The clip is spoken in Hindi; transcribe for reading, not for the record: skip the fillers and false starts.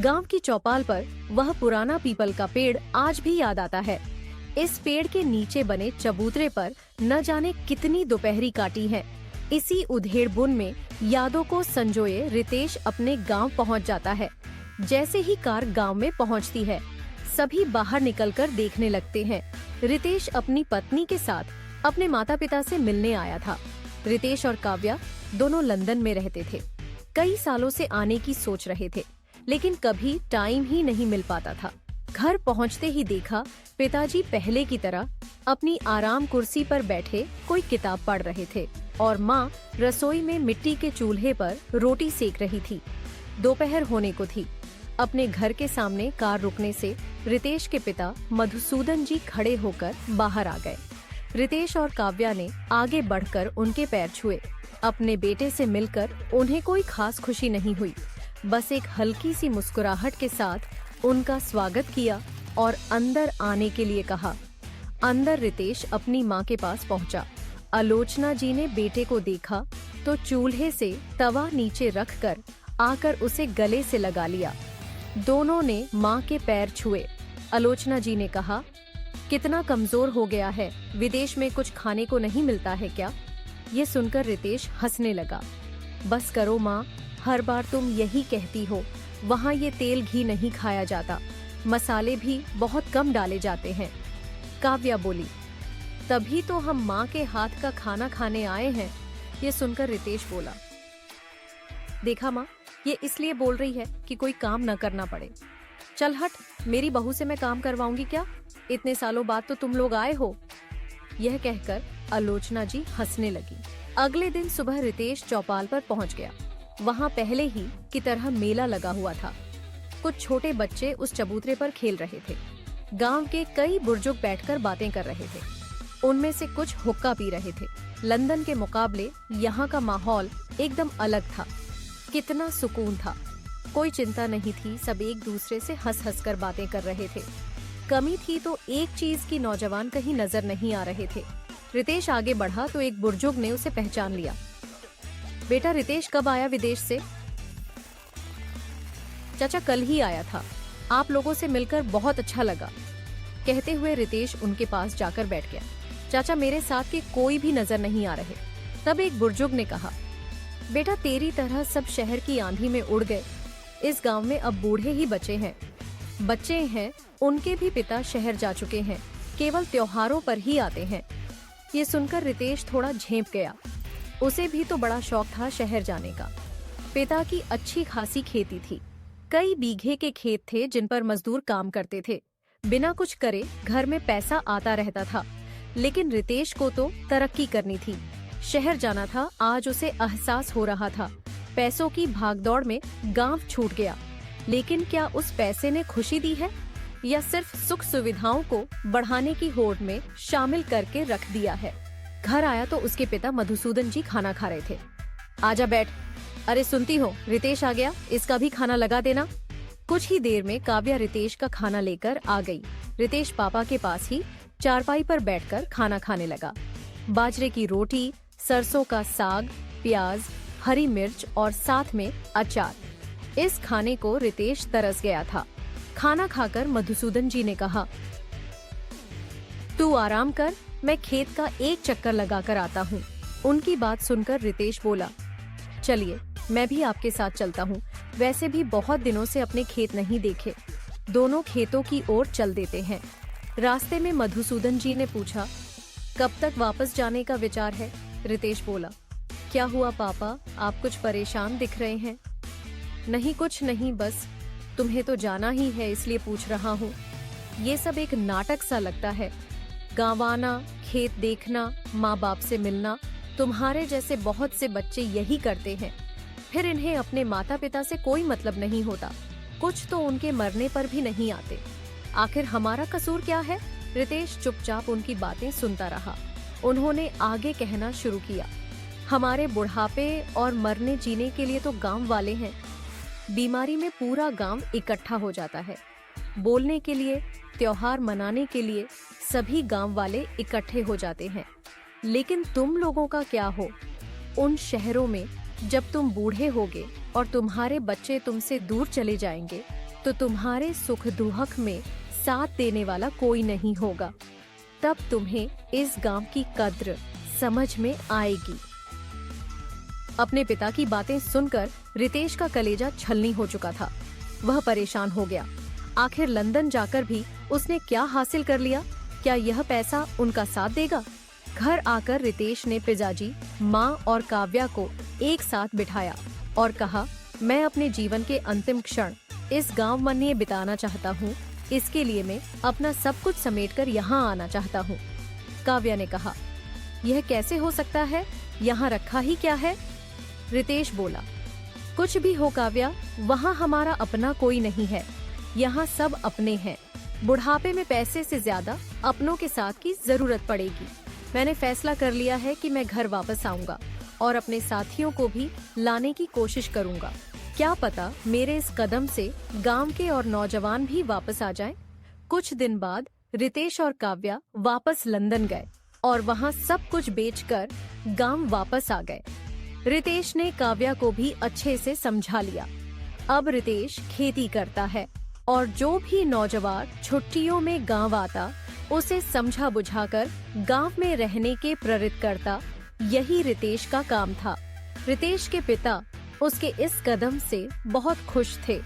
गांव की चौपाल पर वह पुराना पीपल का पेड़ आज भी याद आता है। इस पेड़ के नीचे बने चबूतरे पर न जाने कितनी दोपहरी काटी है। इसी उधेड़ बुन में यादों को संजोए रितेश अपने गांव पहुंच जाता है। जैसे ही कार गांव में पहुंचती है, सभी बाहर निकलकर देखने लगते हैं। रितेश अपनी पत्नी के साथ अपने माता पिता से मिलने आया था। रितेश और काव्या दोनों लंदन में रहते थे। कई सालों से आने की सोच रहे थे, लेकिन कभी टाइम ही नहीं मिल पाता था। घर पहुंचते ही देखा पिताजी पहले की तरह अपनी आराम कुर्सी पर बैठे कोई किताब पढ़ रहे थे और माँ रसोई में मिट्टी के चूल्हे पर रोटी सेक रही थी। दोपहर होने को थी। अपने घर के सामने कार रुकने से रितेश के पिता मधुसूदन जी खड़े होकर बाहर आ गए। रितेश और काव्या ने आगे बढ़कर उनके पैर छुए। अपने बेटे से मिलकर उन्हें कोई खास खुशी नहीं हुई, बस एक हल्की सी मुस्कुराहट के साथ उनका स्वागत किया और अंदर आने के लिए कहा। अंदर रितेश अपनी माँ के पास पहुँचा। आलोचना जी ने बेटे को देखा तो चूल्हे से तवा नीचे रखकर आकर उसे गले से लगा लिया। दोनों ने माँ के पैर छुए। आलोचना जी ने कहा, कितना कमजोर हो गया है, विदेश में कुछ खाने को नहीं मिलता है क्या? ये सुनकर रितेश हंसने लगा। बस करो माँ, हर बार तुम यही कहती हो। वहाँ ये तेल घी नहीं खाया जाता, मसाले भी बहुत कम डाले जाते हैं। काव्या बोली, तभी तो हम माँ के हाथ का खाना खाने आए हैं। ये सुनकर रितेश बोला, देखा माँ, ये इसलिए बोल रही है कि कोई काम न करना पड़े। चल हट, मेरी बहू से मैं काम करवाऊंगी क्या? इतने सालों बाद तो तुम लोग आए हो। यह कहकर आलोचना जी हंसने लगी। अगले दिन सुबह रितेश चौपाल पर पहुंच गया। वहां पहले ही की तरह मेला लगा हुआ था। कुछ छोटे बच्चे उस चबूतरे पर खेल रहे थे। गांव के कई बुजुर्ग बैठकर बातें कर रहे थे। उनमें से कुछ हुक्का पी रहे थे। लंदन के मुकाबले यहाँ का माहौल एकदम अलग था। कितना सुकून था, कोई चिंता नहीं थी। सब एक दूसरे से हंस हंस कर बातें कर रहे थे। कमी थी तो एक चीज की नौजवान कहीं नजर नहीं आ रहे थे। रितेश आगे बढ़ा तो एक बुजुर्ग ने उसे पहचान लिया। बेटा, रितेश कब आया विदेश से? चाचा, कल ही आया था। आप लोगों से मिलकर बहुत अच्छा लगा। कहते हुए रितेश उनके पास जाकर बैठ गया। चाचा, मेरे साथ के कोई भी नजर नहीं आ रहे। तब एक बुजुर्ग ने कहा, बेटा, तेरी तरह सब शहर की आंधी में उड़ गए। इस गांव में अब बूढ़े ही बचे हैं। बच्चे हैं, उनके भी पिता शहर जा चुके हैं, केवल त्योहारों पर ही आते हैं। ये सुनकर रितेश थोड़ा झेंप गया। उसे भी तो बड़ा शौक था शहर जाने का। पिता की अच्छी खासी खेती थी। कई बीघे के खेत थे जिन पर मजदूर काम करते थे। बिना कुछ करे घर में पैसा आता रहता था। लेकिन रितेश को तो तरक्की करनी थी। शहर जाना था। आज उसे एहसास हो रहा था, पैसों की भागदौड़ में गांव छूट गया। लेकिन क्या उस पैसे ने खुशी दी है, या सिर्फ सुख सुविधाओं को बढ़ाने की होड़ में शामिल करके रख दिया है? घर आया तो उसके पिता मधुसूदन जी खाना खा रहे थे। आजा बैठ। अरे सुनती हो, रितेश आ गया, इसका भी खाना लगा देना। कुछ ही देर में काव्या रितेश का खाना लेकर आ गई। रितेश पापा के पास ही चारपाई पर बैठकर खाना खाने लगा। बाजरे की रोटी, सरसों का साग, प्याज, हरी मिर्च और साथ में अचार। इस खाने को रितेश तरस गया था। खाना खाकर मधुसूदन जी ने कहा, तू आराम कर, मैं खेत का एक चक्कर लगाकर आता हूँ। उनकी बात सुनकर रितेश बोला, चलिए मैं भी आपके साथ चलता हूँ। वैसे भी बहुत दिनों से अपने खेत नहीं देखे। दोनों खेतों की ओर चल देते हैं। रास्ते में मधुसूदन जी ने पूछा, कब तक वापस जाने का विचार है? रितेश बोला, क्या हुआ पापा, आप कुछ परेशान दिख रहे हैं? नहीं, कुछ नहीं, बस तुम्हें तो जाना ही है इसलिए पूछ रहा हूँ। ये सब एक नाटक सा लगता है। गाँव आना, खेत देखना, माँ बाप से मिलना, तुम्हारे जैसे बहुत से बच्चे यही करते हैं। फिर इन्हें अपने माता पिता से कोई मतलब नहीं होता। कुछ तो उनके मरने पर भी नहीं आते। आखिर हमारा कसूर क्या है? रितेश चुपचाप उनकी बातें सुनता रहा। उन्होंने आगे कहना शुरू किया, हमारे बुढ़ापे और मरने जीने के लिए तो गांव वाले हैं। बीमारी में पूरा गांव इकट्ठा हो जाता है। बोलने के लिए, त्योहार मनाने के लिए सभी गांव वाले इकट्ठे हो जाते हैं। लेकिन तुम लोगों का क्या हो? उन शहरों में जब तुम बूढ़े होगे और तुम्हारे बच्चे तुमसे दूर चले जाएंगे, तो तुम्हारे सुख दुख में साथ देने वाला कोई नहीं होगा। तब तुम्हें इस गांव की कद्र समझ में आएगी। अपने पिता की बातें सुनकर रितेश का कलेजा छलनी हो चुका था। वह परेशान हो गया। आखिर लंदन जाकर भी उसने क्या हासिल कर लिया? क्या यह पैसा उनका साथ देगा? घर आकर रितेश ने पिताजी, माँ और काव्या को एक साथ बिठाया और कहा, मैं अपने जीवन के अंतिम क्षण इस गांव में बिताना चाहता हूँ। इसके लिए मैं अपना सब कुछ समेटकर यहाँ आना चाहता हूँ। काव्या ने कहा, यह कैसे हो सकता है? यहाँ रखा ही क्या है? रितेश बोला, कुछ भी हो काव्या, वहाँ हमारा अपना कोई नहीं है। यहाँ सब अपने हैं। बुढ़ापे में पैसे से ज्यादा अपनों के साथ की जरूरत पड़ेगी। मैंने फैसला कर लिया है कि मैं घर वापस आऊंगा और अपने साथियों को भी लाने की कोशिश करूंगा। क्या पता मेरे इस कदम से गांव के और नौजवान भी वापस आ जाएं। कुछ दिन बाद रितेश और काव्या वापस लंदन गए और वहां सब कुछ बेचकर गांव वापस आ गए। रितेश ने काव्या को भी अच्छे से समझा लिया। अब रितेश खेती करता है और जो भी नौजवान छुट्टियों में गांव आता उसे समझा बुझाकर गांव में रहने के प्रेरित करता। यही रितेश का काम था। रितेश के पिता उसके इस कदम से बहुत खुश थे।